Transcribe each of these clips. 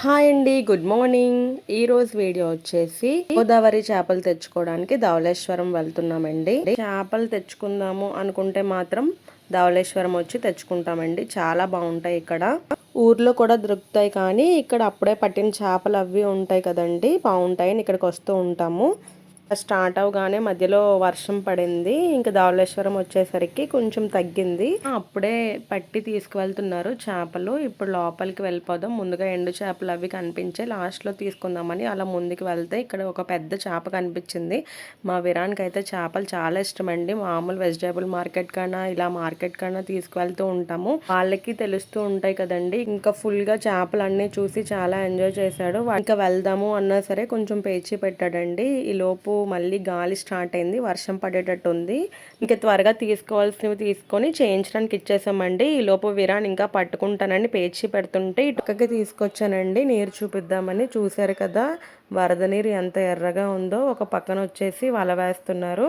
Hi అండి, good morning. ఈరోజు video వచ్చేసి గోదావరి చేపలు తెచ్చుకోవడానికి ధవళేశ్వరం వెళ్తున్నామండి. చేపలు తెచ్చుకుందాము అనుకుంటే మాత్రం ధవళేశ్వరం వచ్చి తెచ్చుకుంటామండి. చాలా బాగుంటాయి ఇక్కడ. ఊర్లో కూడా దొరుకుతాయి, కానీ ఇక్కడ అప్పుడే పట్టిన చేపలు అవి ఉంటాయి కదండి, బాగుంటాయి. ఇక్కడికి వస్తూ ఉంటాము. స్టార్ట్ అవగానే మధ్యలో వర్షం పడింది. ఇంకా ధవళేశ్వరం వచ్చేసరికి కొంచెం తగ్గింది. అప్పుడే పట్టి తీసుకువెళ్తున్నారు చేపలు. ఇప్పుడు లోపలికి వెళ్ళిపోదాం. ముందుగా ఎండు చేపలు అవి కనిపించే లాస్ట్ లో తీసుకుందామని అలా ముందుకు వెళ్తే ఇక్కడ ఒక పెద్ద చేప కనిపించింది. మా విరానికి అయితే చేపలు చాలా ఇష్టం అండి. మామూలు వెజిటేబుల్ మార్కెట్ కన్నా ఇలా మార్కెట్ కన్నా తీసుకువెళ్తూ ఉంటాము. వాళ్ళకి తెలుస్తూ ఉంటాయి కదండి. ఇంకా ఫుల్ గా చేపలు అన్ని చూసి చాలా ఎంజాయ్ చేశాడు. ఇంకా వెళ్దాము అన్నా సరే కొంచెం పేచి పెట్టాడండి. ఈ లోపు మళ్ళీ గాలి స్టార్ట్ అయింది, వర్షం పడేటట్టు ఉంది. ఇంకా త్వరగా తీసుకోవాల్సినవి తీసుకొని చేయించడానికి ఇచ్చేసామండి. ఈ లోపు విరాన్ ఇంకా పట్టుకుంటానని పేచి పెడుతుంటే ఇటుకకి తీసుకొచ్చానండి నీరు చూపిద్దామని. చూశారు కదా వరద నీరు ఎంత ఎర్రగా ఉందో. ఒక పక్కన వచ్చేసి వల వేస్తున్నారు.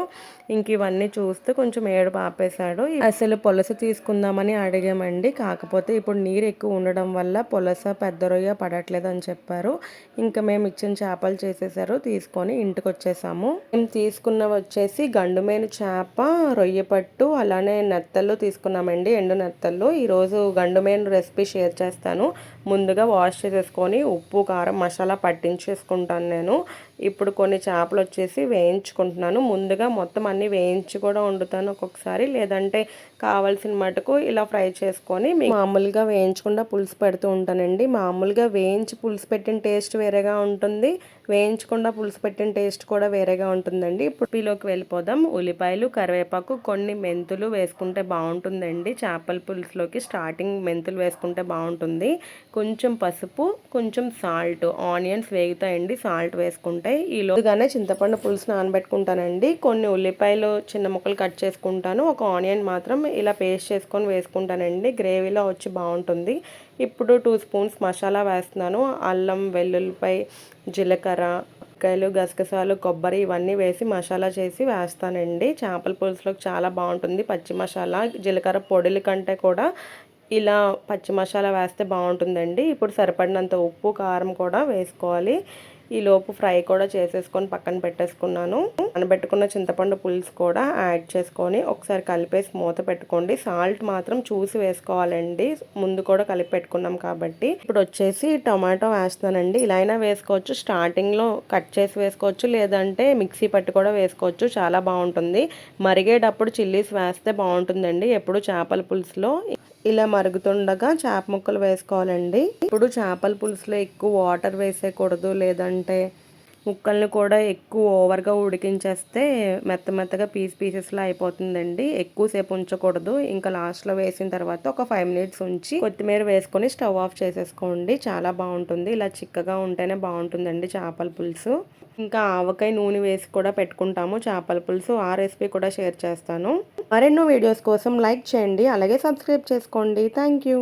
ఇంక ఇవన్నీ చూస్తూ కొంచెం ఏడుపు ఆపేశాడు. అసలు పులస తీసుకుందామని అడిగామండి, కాకపోతే ఇప్పుడు నీరు ఎక్కువ ఉండడం వల్ల పులస పెద్ద రొయ్య పడట్లేదు అని చెప్పారు. ఇంకా మేము ఇచ్చిన చేపలు చేసేసారు, తీసుకొని ఇంటికి వచ్చేసాము. మేము తీసుకున్నవి వచ్చేసి గండుమేను చేప, రొయ్య పట్టు, అలానే నెత్తళ్ళు తీసుకున్నామండి, ఎండు నెత్తళ్ళు. ఈరోజు గండుమేను రెసిపీ షేర్ చేస్తాను. ముందుగా వాష్ చేసేసుకొని ఉప్పు కారం మసాలా పట్టించేసుకుంటాను నేను. ఇప్పుడు కొన్ని చేపలు వచ్చేసి వేయించుకుంటున్నాను. ముందుగా మొత్తం అన్ని వేయించి కూడా వండుతాను ఒక్కొక్కసారి, లేదంటే కావాల్సిన మటుకు ఇలా ఫ్రై చేసుకొని మామూలుగా వేయించకుండా పులుసు పెడుతూ ఉంటానండి. మామూలుగా వేయించి పులుసు పెట్టిన టేస్ట్ వేరేగా ఉంటుంది, వేయించకుండా పులుసు పెట్టిన టేస్ట్ కూడా వేరేగా ఉంటుందండి. ఇప్పుడు పీలోకి వెళ్ళిపోదాం. ఉల్లిపాయలు, కరివేపాకు, కొన్ని మెంతులు వేసుకుంటే బాగుంటుందండి చేపల పులుసులోకి. స్టార్టింగ్ మెంతులు వేసుకుంటే బాగుంటుంది. కొంచెం పసుపు, కొంచెం సాల్ట్, ఆనియన్స్ వేగుతాయండి సాల్ట్ వేసుకుంటే. ఈలోగానే చింతపండు పులుసు నానబెట్టుకుంటానండి. కొన్ని ఉల్లిపాయలు చిన్న ముక్కలు కట్ చేసుకుంటాను. ఒక ఆనియన్ మాత్రం ఇలా పేస్ట్ చేసుకొని వేసుకుంటానండి, గ్రేవీలో వచ్చి బాగుంటుంది. ఇప్పుడు 2 స్పూన్స్ మసాలా వేస్తున్నాను. అల్లం, వెల్లుల్లిపాయ, జీలకర్ర, కాయలు, గసగసాలు, కొబ్బరి ఇవన్నీ వేసి మసాలా చేసి వేస్తానండి. చేపల పులుసులోకి చాలా బాగుంటుంది. పచ్చి మసాలా, జీలకర్ర పొడుల కంటే కూడా ఇలా పచ్చి మసాలా వేస్తే బాగుంటుందండి. ఇప్పుడు సరిపడినంత ఉప్పు కారం కూడా వేసుకోవాలి. ఈ లోపు ఫ్రై కూడా చేసేసుకొని పక్కన పెట్టేసుకున్నాను. నానబెట్టుకున్న చింతపండు పులుసు కూడా యాడ్ చేసుకొని ఒకసారి కలిపేసి మూత పెట్టుకోండి. సాల్ట్ మాత్రం చూసి వేసుకోవాలండి, ముందు కూడా కలిపి పెట్టుకున్నాం కాబట్టి. ఇప్పుడు వచ్చేసి టొమాటో వేస్తానండి. ఇలా అయినా వేసుకోవచ్చు, స్టార్టింగ్లో కట్ చేసి వేసుకోవచ్చు, లేదంటే మిక్సీ పట్టి కూడా వేసుకోవచ్చు, చాలా బాగుంటుంది. మరిగేటప్పుడు చిల్లీస్ వేస్తే బాగుంటుందండి ఎప్పుడు చేపల పులుసులో. ఇలా మరుగుతుండగా చేప ముక్కలు వేసుకోవాలండి. ఇప్పుడు చేపల పులుసులో ఎక్కువ వాటర్ వేసేయకూడదు, లేదంటే ముక్కల్ని కూడా ఎక్కువ ఓవర్గా ఉడికించేస్తే మెత్తగా పీసెస్లా అయిపోతుందండి. ఎక్కువసేపు ఉంచకూడదు. ఇంకా లాస్ట్లో వేసిన తర్వాత ఒక 5 మినిట్స్ ఉంచి కొత్తిమీర వేసుకొని స్టవ్ ఆఫ్ చేసేసుకోండి. చాలా బాగుంటుంది. ఇలా చిక్కగా ఉంటేనే బాగుంటుందండి చేపల పులుసు. ఇంకా ఆవకాయ నూనె వేసి కూడా పెట్టుకుంటాము చేపల పులుసు, ఆ రెసిపీ కూడా షేర్ చేస్తాను. మరెన్నో వీడియోస్ కోసం లైక్ చేయండి, అలాగే సబ్స్క్రైబ్ చేసుకోండి. Thank you.